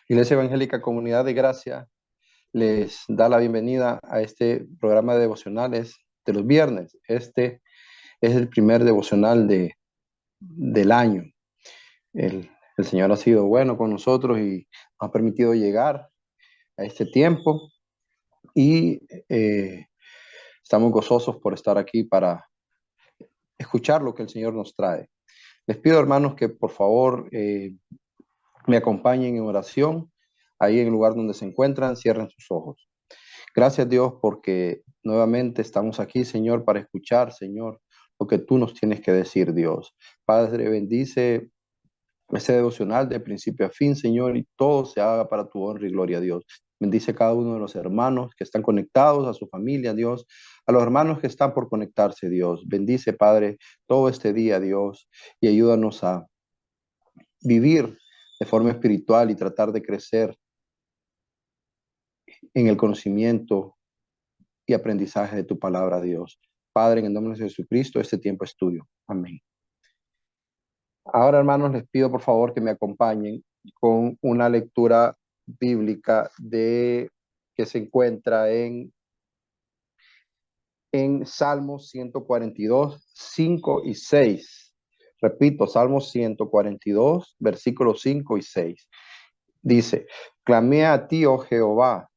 Iglesia Evangélica Comunidad de Gracia les da la bienvenida a este programa de devocionales de los viernes. Este es el primer devocional del año. El Señor ha sido bueno con nosotros y nos ha permitido llegar a este tiempo y estamos gozosos por estar aquí para escuchar lo que el Señor nos trae. Les pido, hermanos, que por favor me acompañen en oración. Ahí en el lugar donde se encuentran, cierren sus ojos. Gracias, Dios, porque nuevamente estamos aquí, Señor, para escuchar, Señor, lo que tú nos tienes que decir, Dios. Padre, bendice este devocional de principio a fin, Señor, y todo se haga para tu honra y gloria, Dios. Bendice a cada uno de los hermanos que están conectados, a su familia, Dios, a los hermanos que están por conectarse, Dios. Bendice, Padre, todo este día, Dios, y ayúdanos a vivir de forma espiritual y tratar de crecer en el conocimiento y aprendizaje de tu palabra, Dios. Padre, en el nombre de Jesucristo, este tiempo es tuyo. Amén. Ahora, hermanos, les pido por favor que me acompañen con una lectura bíblica que se encuentra en Salmos 142, 5 y 6. Repito, Salmos 142, versículos 5 y 6. Dice, clamé a ti, oh Jehová,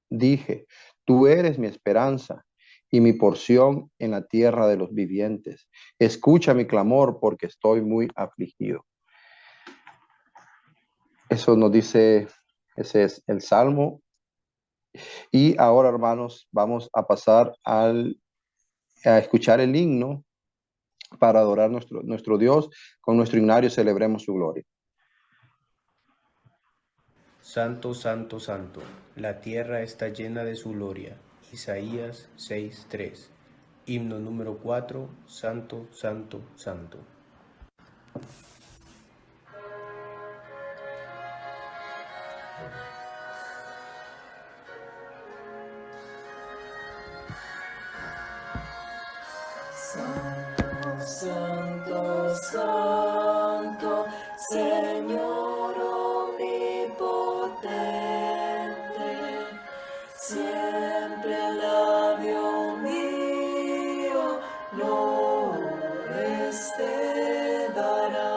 dije, tú eres mi esperanza y mi porción en la tierra de los vivientes. Escucha mi clamor porque estoy muy afligido. Eso nos dice, ese es el Salmo. Y ahora, hermanos, vamos a pasar a escuchar el himno para adorar nuestro Dios. Con nuestro himnario celebremos su gloria. Santo, santo, santo, la tierra está llena de su gloria. Isaías 6:3. Himno número 4, Santo, santo, santo. Santo, santo, santo, Señor omnipotente, siempre el labio mío loores te dará.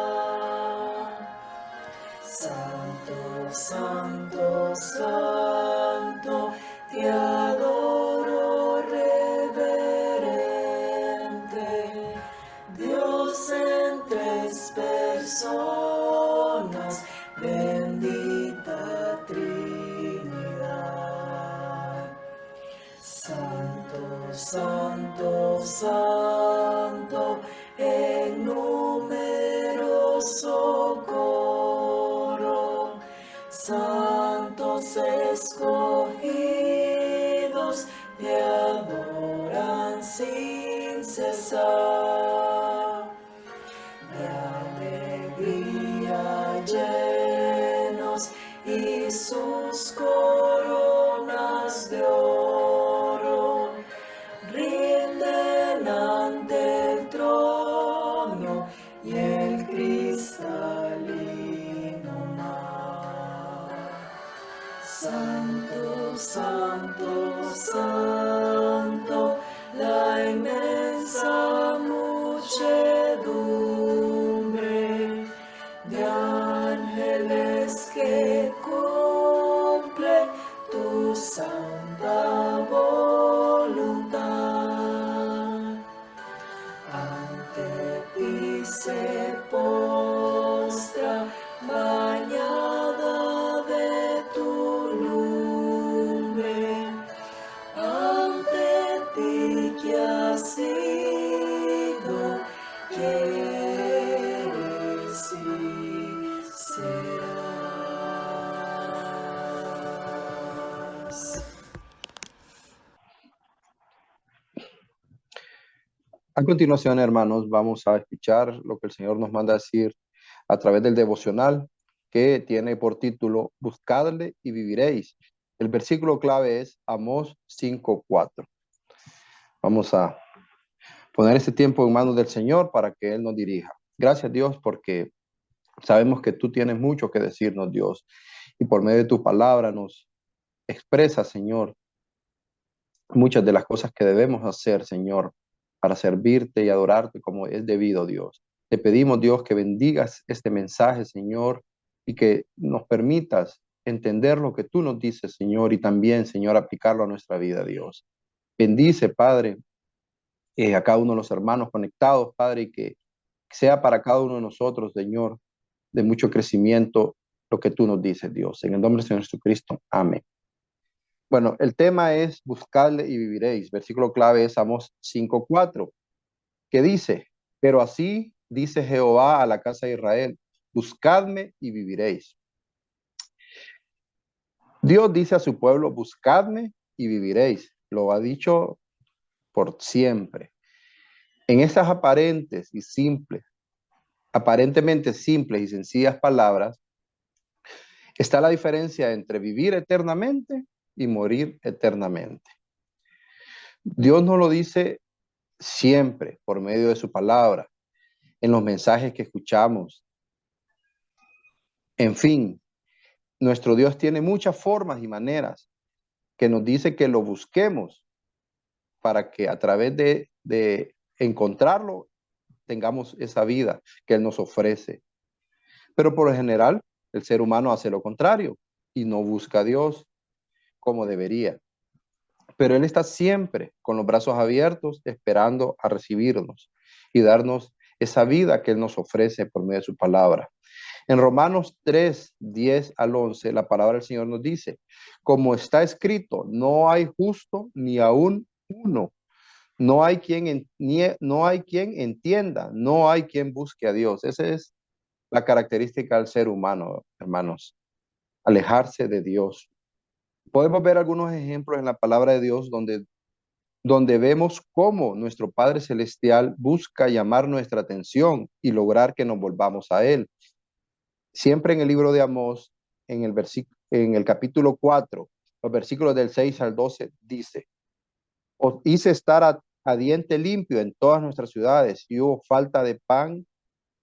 Santo, santo, santo, te adoro reverente, Dios en tres personas, bendita Trinidad. Santo, santo, santo, en numeroso coro, santos escogidos te adoran sin cesar. De alegría llenos y sus coronas de oro rinden ante el trono y el cristalino mar. Santo, santo, santo, la inmensa muchedumbre de ángeles que cumple tu santa voluntad. Ante ti se postra, bañada de tu lumbre, ante ti que has sido, que eres y serás. A continuación, hermanos, vamos a escuchar lo que el Señor nos manda a decir a través del devocional que tiene por título Buscadle y viviréis. El versículo clave es Amós 5:4. Vamos a poner este tiempo en manos del Señor para que Él nos dirija. Gracias, Dios, porque sabemos que tú tienes mucho que decirnos, Dios. y por medio de tu palabra nos expresa, Señor, muchas de las cosas que debemos hacer, Señor, para servirte y adorarte como es debido, Dios. Te pedimos, Dios, que bendigas este mensaje, Señor, y que nos permitas entender lo que tú nos dices, Señor, y también, Señor, aplicarlo a nuestra vida, Dios. Bendice, Padre, a cada uno de los hermanos conectados, Padre, y que sea para cada uno de nosotros, Señor, de mucho crecimiento lo que tú nos dices, Dios. En el nombre del Señor Jesucristo. Amén. Bueno, el tema es buscarle y viviréis. Versículo clave es Amós 5:4, que dice, pero así dice Jehová a la casa de Israel, buscadme y viviréis. Dios dice a su pueblo, buscadme y viviréis. Lo ha dicho por siempre. En esas aparentemente simples y sencillas palabras, está la diferencia entre vivir eternamente y morir eternamente. Dios nos lo dice siempre por medio de su palabra, en los mensajes que escuchamos. En fin, nuestro Dios tiene muchas formas y maneras que nos dice que lo busquemos para que a través de encontrarlo tengamos esa vida que Él nos ofrece. Pero por lo general, el ser humano hace lo contrario y no busca a Dios como debería. Pero Él está siempre con los brazos abiertos, esperando a recibirnos y darnos esa vida que Él nos ofrece por medio de su palabra. En Romanos 3:10 al 11, la palabra del Señor nos dice, como está escrito, no hay justo ni aún uno. No hay no hay quien entienda, no hay quien busque a Dios. Esa es la característica del ser humano, hermanos, alejarse de Dios. Podemos ver algunos ejemplos en la palabra de Dios donde vemos cómo nuestro Padre Celestial busca llamar nuestra atención y lograr que nos volvamos a Él. Siempre en el libro de Amós, en el capítulo 4, los versículos del 6 al 12, dice, os hice estar a diente limpio en todas nuestras ciudades y hubo falta de pan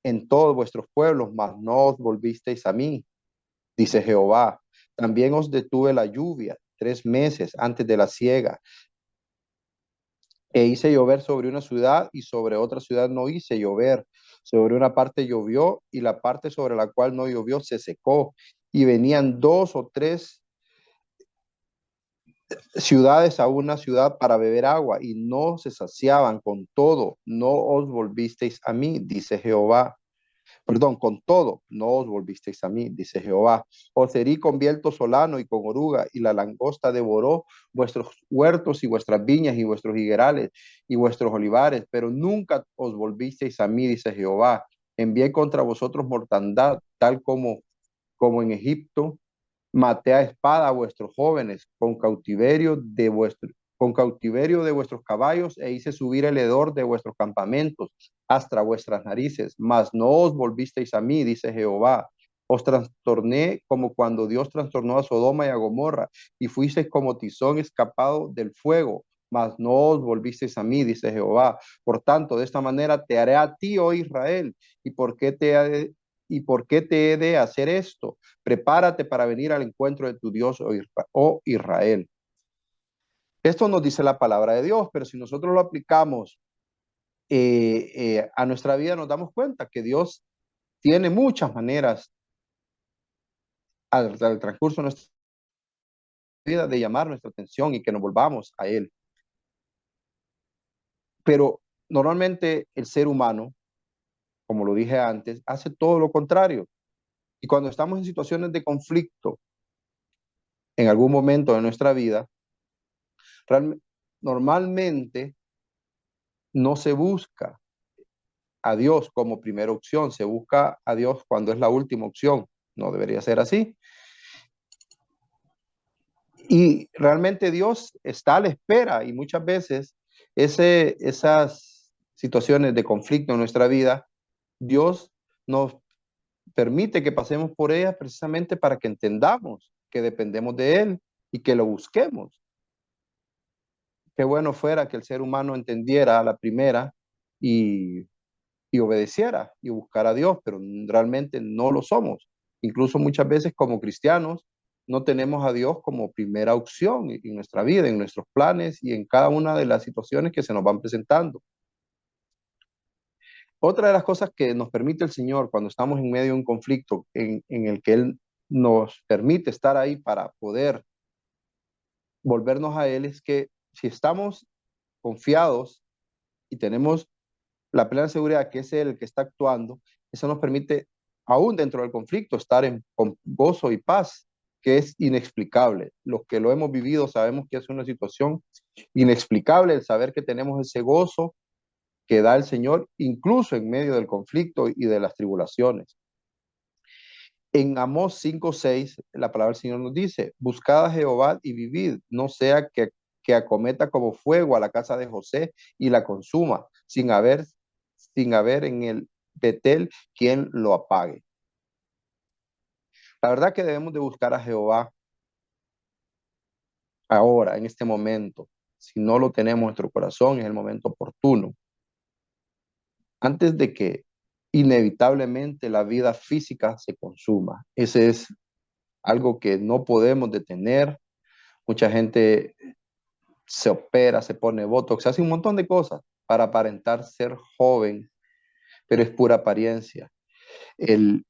en todos vuestros pueblos, mas no os volvisteis a mí, dice Jehová. También os detuve la lluvia 3 meses antes de la siega e hice llover sobre una ciudad y sobre otra ciudad no hice llover. Sobre una parte llovió y la parte sobre la cual no llovió se secó. Y venían 2 o 3 ciudades a una ciudad para beber agua y no se saciaban. Con todo, no os volvisteis a mí, dice Jehová. Perdón, con todo, no os volvisteis a mí, dice Jehová. Os herí con viento solano y con oruga, y la langosta devoró vuestros huertos y vuestras viñas y vuestros higuerales y vuestros olivares, pero nunca os volvisteis a mí, dice Jehová. Envié contra vosotros mortandad, tal como en Egipto. Maté a espada a vuestros jóvenes con cautiverio de vuestros caballos e hice subir el hedor de vuestros campamentos hasta vuestras narices, mas no os volvisteis a mí, dice Jehová. Os trastorné como cuando Dios trastornó a Sodoma y a Gomorra, y fuisteis como tizón escapado del fuego, mas no os volvisteis a mí, dice Jehová. Por tanto, de esta manera te haré a ti, oh Israel. ¿Y por qué te he de hacer esto? Prepárate para venir al encuentro de tu Dios, oh Israel. Esto nos dice la palabra de Dios, pero si nosotros lo aplicamos a nuestra vida, nos damos cuenta que Dios tiene muchas maneras al transcurso de nuestra vida de llamar nuestra atención y que nos volvamos a Él. Pero normalmente el ser humano, como lo dije antes, hace todo lo contrario. Y cuando estamos en situaciones de conflicto, en algún momento de nuestra vida, normalmente no se busca a Dios como primera opción, se busca a Dios cuando es la última opción. No debería ser así. Y realmente Dios está a la espera y muchas veces esas situaciones de conflicto en nuestra vida, Dios nos permite que pasemos por ellas precisamente para que entendamos que dependemos de Él y que lo busquemos. Qué bueno fuera que el ser humano entendiera a la primera y obedeciera y buscara a Dios, pero realmente no lo somos. Incluso muchas veces como cristianos no tenemos a Dios como primera opción en nuestra vida, en nuestros planes y en cada una de las situaciones que se nos van presentando. Otra de las cosas que nos permite el Señor cuando estamos en medio de un conflicto en el que Él nos permite estar ahí para poder volvernos a Él es que si estamos confiados y tenemos la plena seguridad que es Él el que está actuando, eso nos permite, aún dentro del conflicto, estar con gozo y paz, que es inexplicable. Los que lo hemos vivido sabemos que es una situación inexplicable el saber que tenemos ese gozo que da el Señor, incluso en medio del conflicto y de las tribulaciones. En Amós 5:6, la palabra del Señor nos dice, buscad a Jehová y vivid, no sea que acometa como fuego a la casa de José y la consuma, sin haber en el Betel quien lo apague. La verdad que debemos de buscar a Jehová ahora, en este momento. Si no lo tenemos en nuestro corazón, es el momento oportuno. Antes de que inevitablemente la vida física se consuma. Ese es algo que no podemos detener. Mucha gente se opera, se pone botox, hace un montón de cosas para aparentar ser joven, pero es pura apariencia. El,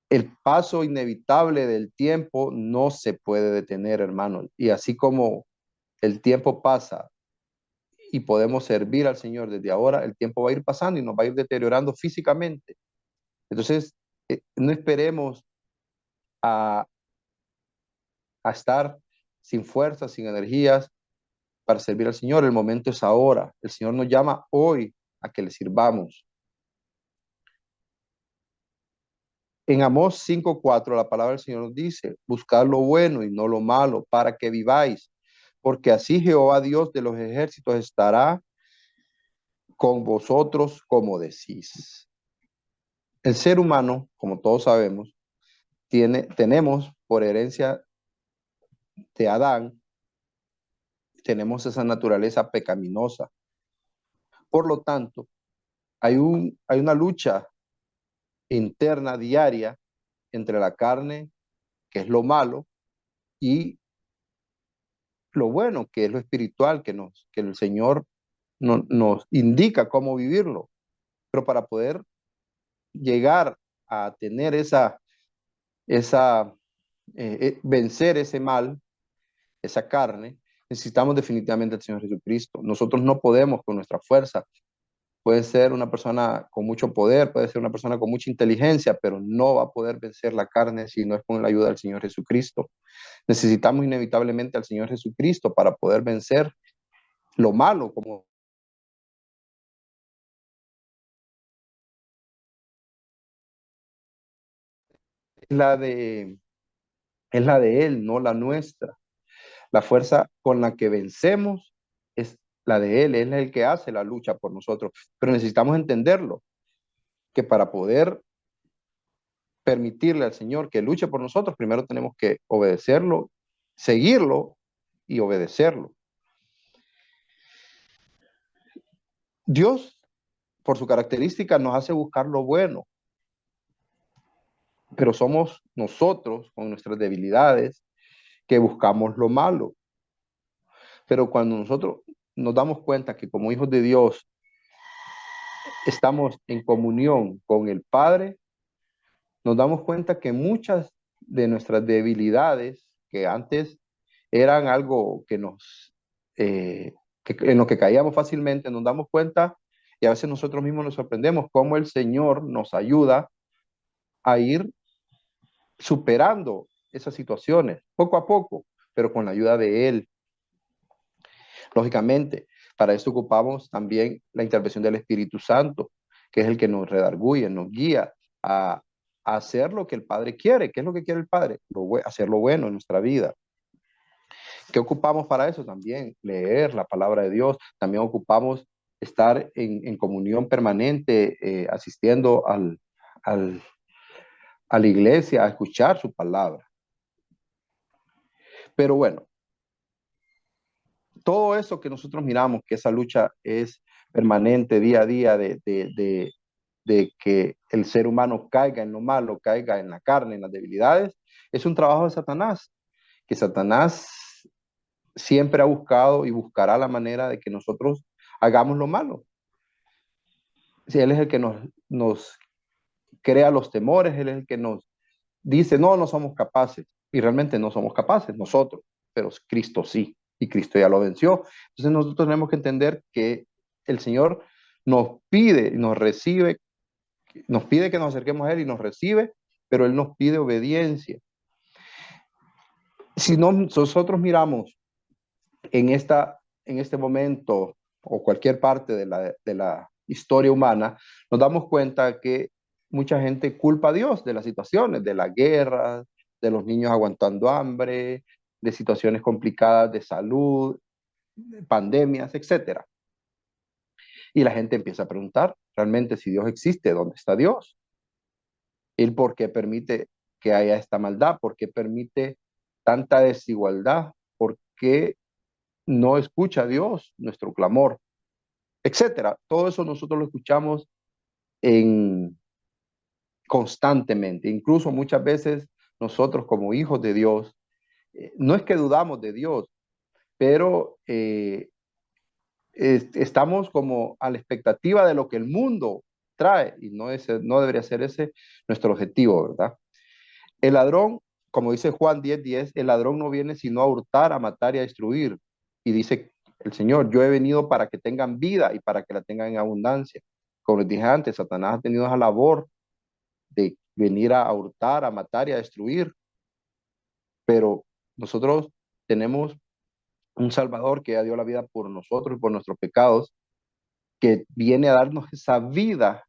el paso inevitable del tiempo no se puede detener, hermano. Y así como el tiempo pasa y podemos servir al Señor desde ahora, el tiempo va a ir pasando y nos va a ir deteriorando físicamente. Entonces, no esperemos a, a estar sin fuerzas, sin energías para servir al Señor. El momento es ahora. El Señor nos llama hoy a que le sirvamos. En Amós 5:4 la palabra del Señor nos dice, buscad lo bueno y no lo malo para que viváis, porque así Jehová Dios de los ejércitos estará con vosotros como decís. El ser humano, como todos sabemos, tenemos por herencia de Adán, tenemos esa naturaleza pecaminosa. Por lo tanto, hay una lucha interna diaria entre la carne, que es lo malo, y lo bueno, que es lo espiritual, que el Señor nos indica cómo vivirlo. Pero para poder llegar a tener vencer ese mal, esa carne, necesitamos definitivamente al Señor Jesucristo. Nosotros no podemos con nuestra fuerza. Puede ser una persona con mucho poder, puede ser una persona con mucha inteligencia, pero no va a poder vencer la carne si no es con la ayuda del Señor Jesucristo. Necesitamos inevitablemente al Señor Jesucristo para poder vencer lo malo, como es es la de Él, no la nuestra. La fuerza con la que vencemos es la de Él, Él es el que hace la lucha por nosotros, pero necesitamos entenderlo, que para poder permitirle al Señor que luche por nosotros, primero tenemos que obedecerlo, seguirlo y obedecerlo. Dios, por su característica, nos hace buscar lo bueno, pero somos nosotros, con nuestras debilidades, que buscamos lo malo. Pero cuando nosotros nos damos cuenta que como hijos de Dios estamos en comunión con el Padre, nos damos cuenta que muchas de nuestras debilidades, que antes eran algo en lo que caíamos fácilmente, nos damos cuenta y a veces nosotros mismos nos sorprendemos cómo el Señor nos ayuda a ir superando esas situaciones, poco a poco, pero con la ayuda de Él. Lógicamente, para eso ocupamos también la intervención del Espíritu Santo, que es el que nos redarguye, nos guía a hacer lo que el Padre quiere. ¿Qué es lo que quiere el Padre? Hacer lo bueno en nuestra vida. ¿Qué ocupamos para eso? También leer la palabra de Dios. También ocupamos estar en comunión permanente, asistiendo a la iglesia, a escuchar su palabra. Pero bueno, todo eso que nosotros miramos, que esa lucha es permanente día a día de que el ser humano caiga en lo malo, caiga en la carne, en las debilidades, es un trabajo de Satanás, que Satanás siempre ha buscado y buscará la manera de que nosotros hagamos lo malo. Si Él es el que nos crea los temores, Él es el que nos dice, no, no somos capaces, y realmente no somos capaces nosotros, pero Cristo sí, y Cristo ya lo venció. Entonces nosotros tenemos que entender que el Señor nos pide y nos pide que nos acerquemos a Él y nos recibe, pero Él nos pide obediencia. Si nosotros miramos en este momento o cualquier parte de la historia humana, nos damos cuenta que mucha gente culpa a Dios de las situaciones, de la guerra, de los niños aguantando hambre, de situaciones complicadas de salud, pandemias, etcétera. Y la gente empieza a preguntar, realmente si Dios existe, ¿dónde está Dios? ¿Él por qué permite que haya esta maldad? ¿Por qué permite tanta desigualdad? ¿Por qué no escucha a Dios nuestro clamor? Etcétera. Todo eso nosotros lo escuchamos en, constantemente. Incluso muchas veces nosotros como hijos de Dios, no es que dudamos de Dios, pero estamos como a la expectativa de lo que el mundo trae y no debería ser ese nuestro objetivo, ¿verdad? El ladrón, como dice Juan 10:10, el ladrón no viene sino a hurtar, a matar y a destruir. Y dice el Señor, yo he venido para que tengan vida y para que la tengan en abundancia. Como les dije antes, Satanás ha tenido esa labor de venir a hurtar, a matar y a destruir, pero nosotros tenemos un Salvador que ya dio la vida por nosotros y por nuestros pecados, que viene a darnos esa vida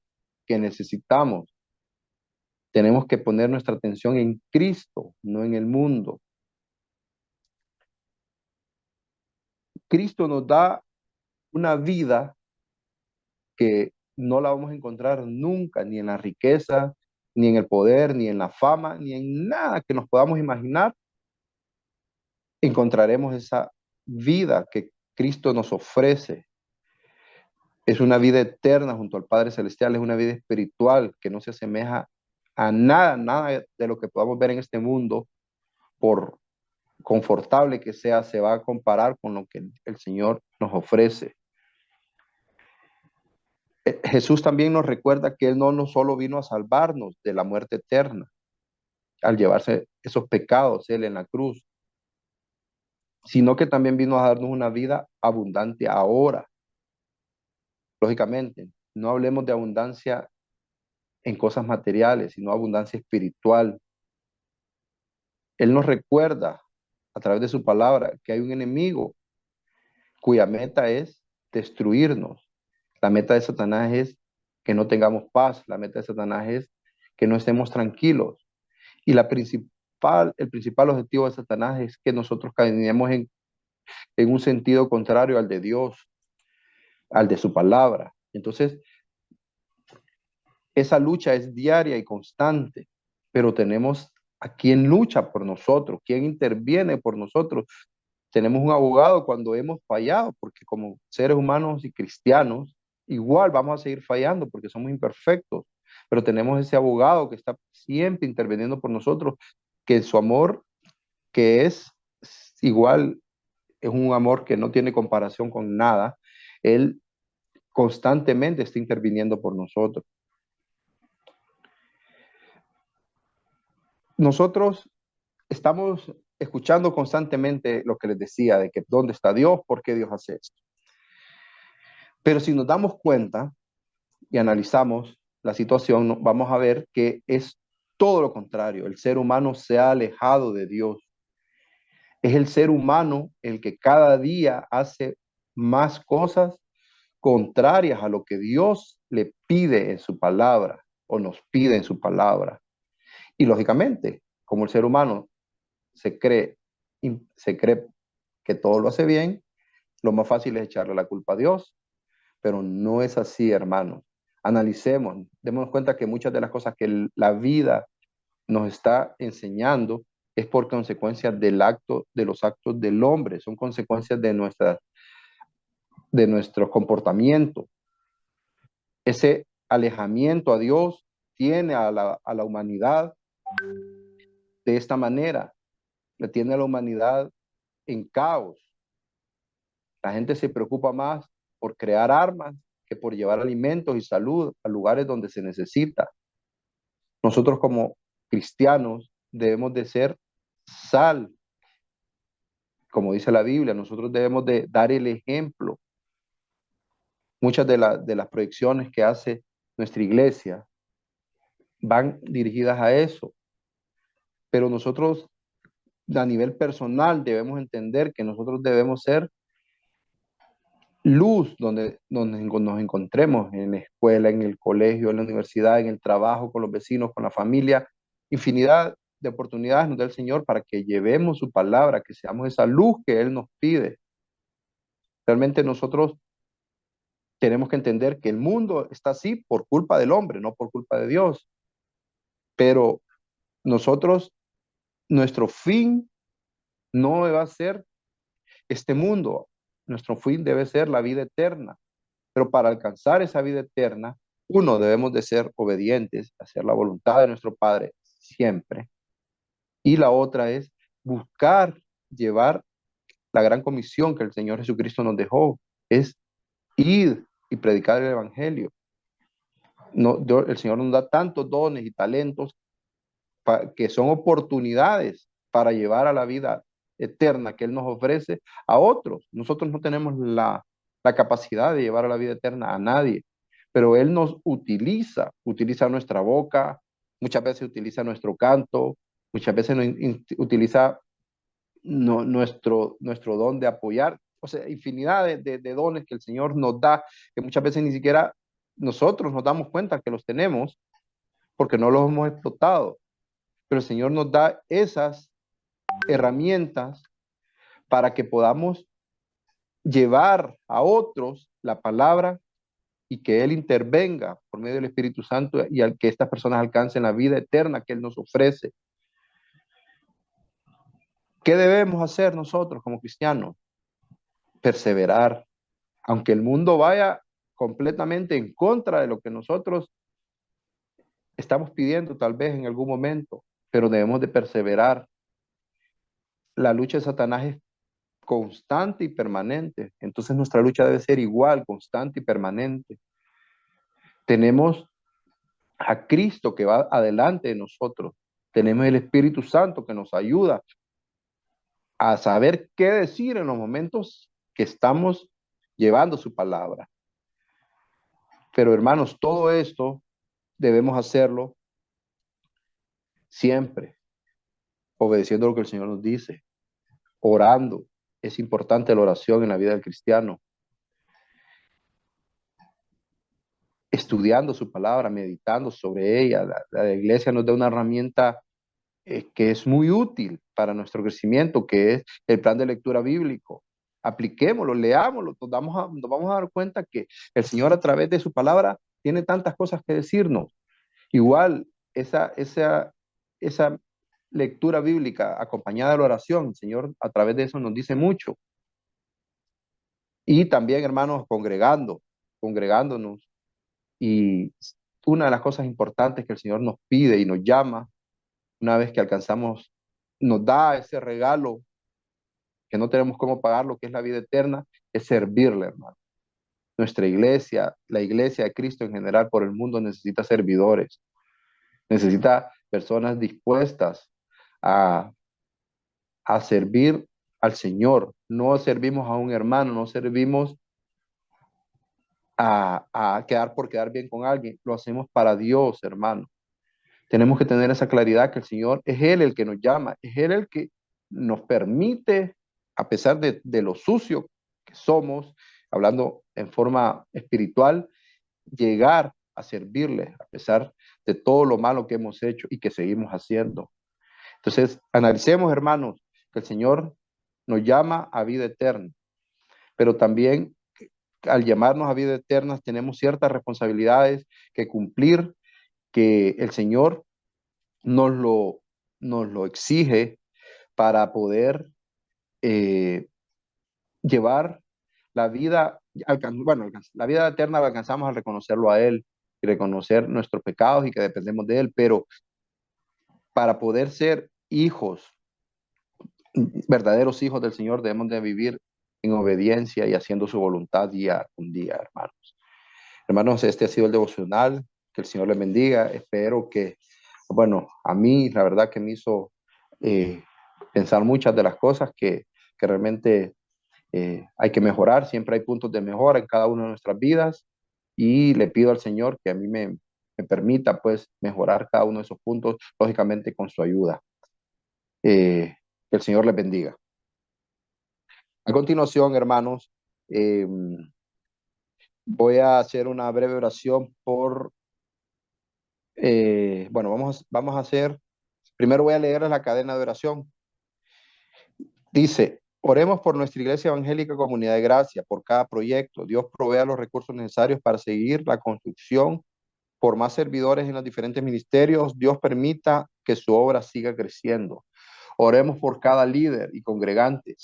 que necesitamos. Tenemos que poner nuestra atención en Cristo, no en el mundo. Cristo nos da una vida que no la vamos a encontrar nunca, ni en la riqueza, ni en el poder, ni en la fama, ni en nada que nos podamos imaginar. Encontraremos esa vida que Cristo nos ofrece. Es una vida eterna junto al Padre Celestial, es una vida espiritual que no se asemeja a nada, nada de lo que podamos ver en este mundo, por confortable que sea, se va a comparar con lo que el Señor nos ofrece. Jesús también nos recuerda que Él no solo vino a salvarnos de la muerte eterna, al llevarse esos pecados Él en la cruz, sino que también vino a darnos una vida abundante ahora. Lógicamente, no hablemos de abundancia en cosas materiales, sino abundancia espiritual. Él nos recuerda a través de su palabra que hay un enemigo cuya meta es destruirnos. La meta de Satanás es que no tengamos paz. La meta de Satanás es que no estemos tranquilos. Y el principal objetivo de Satanás es que nosotros caminemos en un sentido contrario al de Dios, al de su palabra. Entonces, esa lucha es diaria y constante, pero tenemos a quien lucha por nosotros, quien interviene por nosotros. Tenemos un abogado cuando hemos fallado, porque como seres humanos y cristianos, igual vamos a seguir fallando porque somos imperfectos, pero tenemos ese abogado que está siempre interviniendo por nosotros, que su amor, que es igual, es un amor que no tiene comparación con nada, él constantemente está interviniendo por nosotros. Nosotros estamos escuchando constantemente lo que les decía, de que dónde está Dios, por qué Dios hace esto. Pero si nos damos cuenta y analizamos la situación, vamos a ver que es todo lo contrario. El ser humano se ha alejado de Dios. Es el ser humano el que cada día hace más cosas contrarias a lo que Dios le pide en su palabra o nos pide en su palabra. Y lógicamente, como el ser humano se cree, se cree que todo lo hace bien, lo más fácil es echarle la culpa a Dios, pero no es así, hermanos. Analicemos, démonos cuenta que muchas de las cosas que la vida nos está enseñando es por consecuencia de los actos del hombre, son consecuencias de nuestro comportamiento. Ese alejamiento a Dios tiene a la humanidad de esta manera. Le tiene a la humanidad en caos. La gente se preocupa más por crear armas que por llevar alimentos y salud a lugares donde se necesita. Nosotros como cristianos debemos de ser sal, como dice la Biblia. Nosotros debemos de dar el ejemplo. Muchas de las proyecciones que hace nuestra iglesia van dirigidas a eso, pero nosotros a nivel personal debemos entender que nosotros debemos ser luz donde nos encontremos, en la escuela, en el colegio, en la universidad, en el trabajo, con los vecinos, con la familia. Infinidad de oportunidades nos da el Señor para que llevemos su palabra, que seamos esa luz que Él nos pide. Realmente nosotros tenemos que entender que el mundo está así por culpa del hombre, no por culpa de Dios. Pero nosotros, nuestro fin no va a ser este mundo. Nuestro fin debe ser la vida eterna. Pero para alcanzar esa vida eterna, uno, debemos de ser obedientes, hacer la voluntad de nuestro Padre siempre. Y la otra es buscar llevar la gran comisión que el Señor Jesucristo nos dejó, es ir y predicar el Evangelio. No, el Señor nos da tantos dones y talentos que son oportunidades para llevar a la vida eterna que Él nos ofrece a otros. Nosotros no tenemos la capacidad de llevar a la vida eterna a nadie, pero Él nos utiliza nuestra boca, muchas veces utiliza nuestro canto, muchas veces utiliza nuestro don de apoyar, o sea, infinidad de dones que el Señor nos da, que muchas veces ni siquiera nosotros nos damos cuenta que los tenemos porque no los hemos explotado, pero el Señor nos da esas herramientas para que podamos llevar a otros la palabra y que Él intervenga por medio del Espíritu Santo y al que estas personas alcancen la vida eterna que Él nos ofrece. ¿Qué debemos hacer nosotros como cristianos? Perseverar, aunque el mundo vaya completamente en contra de lo que nosotros estamos pidiendo tal vez en algún momento, pero debemos de perseverar. La lucha de Satanás es constante y permanente, entonces nuestra lucha debe ser igual, constante y permanente. Tenemos a Cristo que va adelante de nosotros, tenemos el Espíritu Santo que nos ayuda a saber qué decir en los momentos que estamos llevando su palabra. Pero hermanos, todo esto debemos hacerlo siempre, obedeciendo lo que el Señor nos dice, orando. Es importante la oración en la vida del cristiano. Estudiando su palabra, meditando sobre ella. La iglesia nos da una herramienta que es muy útil para nuestro crecimiento, que es el plan de lectura bíblico. Apliquémoslo, leámoslo, nos vamos a dar cuenta que el Señor a través de su palabra tiene tantas cosas que decirnos. Igual, esa lectura bíblica acompañada de la oración, el Señor a través de eso nos dice mucho. Y también, hermanos, congregándonos. Y una de las cosas importantes que el Señor nos pide y nos llama, una vez que alcanzamos, nos da ese regalo que no tenemos cómo pagar, lo que es la vida eterna, es servirle, hermano. Nuestra iglesia, la iglesia de Cristo en general por el mundo necesita servidores, necesita personas dispuestas a, a servir al Señor. No servimos a un hermano, no servimos a quedar por quedar bien con alguien, lo hacemos para Dios, hermano. Tenemos que tener esa claridad que el Señor es Él el que nos llama, es Él el que nos permite, a pesar de lo sucio que somos, hablando en forma espiritual, llegar a servirle, a pesar de todo lo malo que hemos hecho y que seguimos haciendo. Entonces, analicemos, hermanos, que el Señor nos llama a vida eterna, pero también al llamarnos a vida eterna tenemos ciertas responsabilidades que cumplir, que el Señor nos lo, nos lo exige para poder eh, llevar la vida, bueno, la vida eterna la alcanzamos al reconocerlo a Él. y reconocer nuestros pecados y que dependemos de Él, pero para poder ser hijos, verdaderos hijos del Señor, debemos de vivir en obediencia y haciendo su voluntad día con día, hermanos. Hermanos, este ha sido el devocional. Que el Señor les bendiga. Espero que, bueno, a mí la verdad que me hizo pensar muchas de las cosas que realmente hay que mejorar. Siempre hay puntos de mejora en cada una de nuestras vidas y le pido al Señor que a mí me permita pues mejorar cada uno de esos puntos, lógicamente con su ayuda. Que el Señor les bendiga. A continuación, hermanos, eh, voy a hacer una breve oración bueno, vamos a hacer, primero voy a leer la cadena de oración. Dice, oremos por nuestra Iglesia Evangélica Comunidad de Gracia, por cada proyecto. Dios provea los recursos necesarios para seguir la construcción, por más servidores en los diferentes ministerios. Dios permita que su obra siga creciendo. Oremos por cada líder y congregante,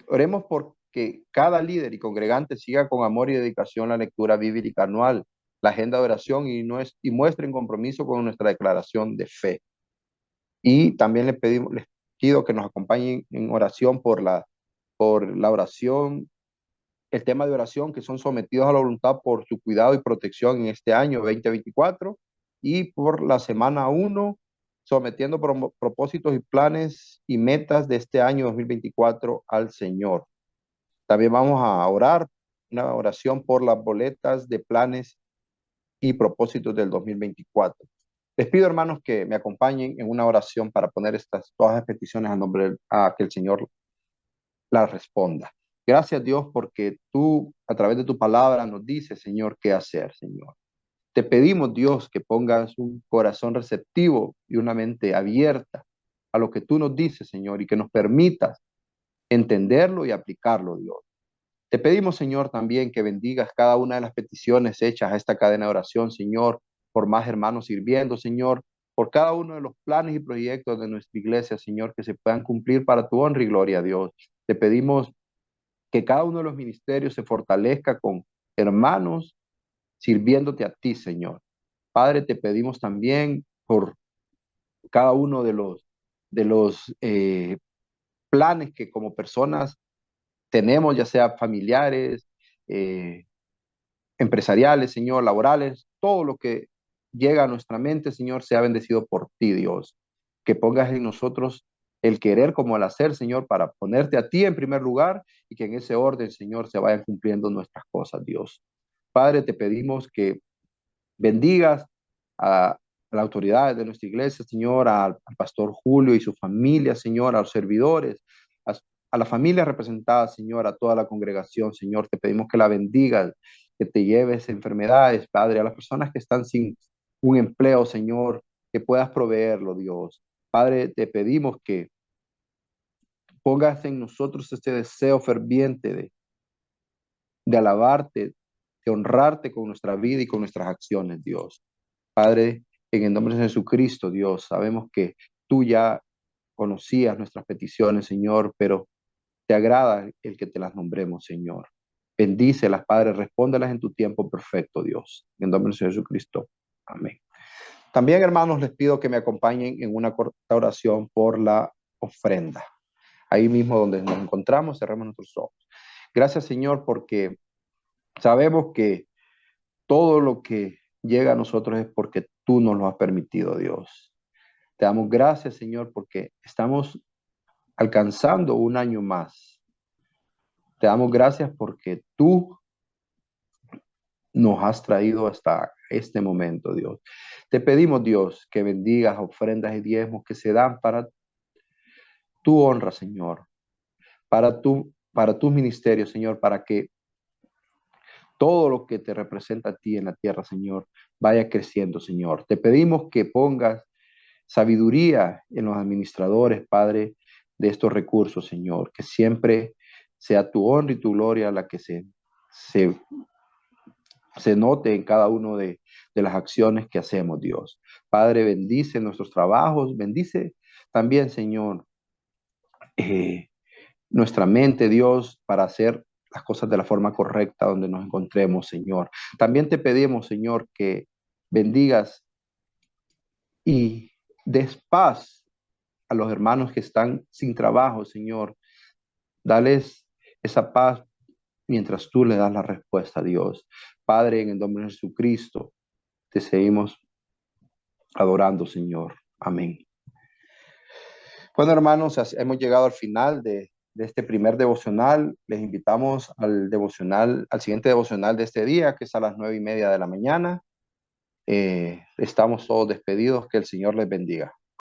oremos por que cada líder y congregante siga con amor y dedicación la lectura bíblica anual, la agenda de oración y muestren compromiso con nuestra declaración de fe. Y también les pido que nos acompañen en oración por la oración, el tema de oración, que son sometidos a la voluntad por su cuidado y protección en este año 2024, y por la semana 1, sometiendo propósitos y planes y metas de este año 2024 al Señor. También vamos a orar una oración por las boletas de planes y propósitos del 2024. Les pido, hermanos, que me acompañen en una oración para poner todas las peticiones a nombre a que el Señor las responda. Gracias, Dios, porque tú, a través de tu palabra, nos dices, Señor, qué hacer, Señor. Te pedimos, Dios, que pongas un corazón receptivo y una mente abierta a lo que tú nos dices, Señor, y que nos permitas entenderlo y aplicarlo, Dios. Te pedimos, Señor, también que bendigas cada una de las peticiones hechas a esta cadena de oración, Señor, por más hermanos sirviendo, Señor, por cada uno de los planes y proyectos de nuestra iglesia, Señor, que se puedan cumplir para tu honra y gloria, Dios. Te pedimos que cada uno de los ministerios se fortalezca con hermanos sirviéndote a ti, Señor. Padre, te pedimos también por cada uno de los planes que como personas tenemos, ya sea familiares, eh, empresariales, Señor, laborales, todo lo que llega a nuestra mente, Señor, sea bendecido por ti, Dios. Que pongas en nosotros el querer como el hacer, Señor, para ponerte a ti en primer lugar y que en ese orden, Señor, se vayan cumpliendo nuestras cosas, Dios. Padre, te pedimos que bendigas a la autoridad de nuestra iglesia, Señor, al pastor Julio y su familia, Señor, a los servidores, a la familia representada, Señor, a toda la congregación, Señor. Te pedimos que la bendigas, que te lleves enfermedades, Padre, a las personas que están sin un empleo, Señor, que puedas proveerlo, Dios. Padre, te pedimos que pongas en nosotros este deseo ferviente de alabarte, de honrarte con nuestra vida y con nuestras acciones, Dios. Padre, en el nombre de Jesucristo, Dios, sabemos que tú ya conocías nuestras peticiones, Señor, pero te agrada el que te las nombremos, Señor. Bendícelas, Padre, respóndelas en tu tiempo perfecto, Dios. En el nombre de Jesucristo. Amén. También, hermanos, les pido que me acompañen en una corta oración por la ofrenda. Ahí mismo donde nos encontramos, cerremos nuestros ojos. Gracias, Señor, porque sabemos que todo lo que llega a nosotros es porque tú nos lo has permitido, Dios. Te damos gracias, Señor, porque estamos alcanzando un año más. Te damos gracias porque tú nos has traído hasta este momento, Dios. Te pedimos, Dios, que bendigas ofrendas y diezmos que se dan para tu honra, Señor, para tu ministerio, Señor, para que todo lo que te representa a ti en la tierra, Señor, vaya creciendo, Señor. Te pedimos que pongas sabiduría en los administradores, Padre, de estos recursos, Señor, que siempre sea tu honra y tu gloria la que se note en cada uno de las acciones que hacemos, Dios. Padre, bendice nuestros trabajos, bendice también, Señor, nuestra mente, Dios, para hacer las cosas de la forma correcta donde nos encontremos, Señor. También te pedimos, Señor, que bendigas y des paz a los hermanos que están sin trabajo, Señor. Dales esa paz mientras tú le das la respuesta a Dios. Padre, en el nombre de Jesucristo, te seguimos adorando, Señor. Amén. Bueno, hermanos, hemos llegado al final de este primer devocional. Les invitamos al devocional, al siguiente devocional de este día, que es a las 9:30 de la mañana. Estamos todos despedidos. Que el Señor les bendiga.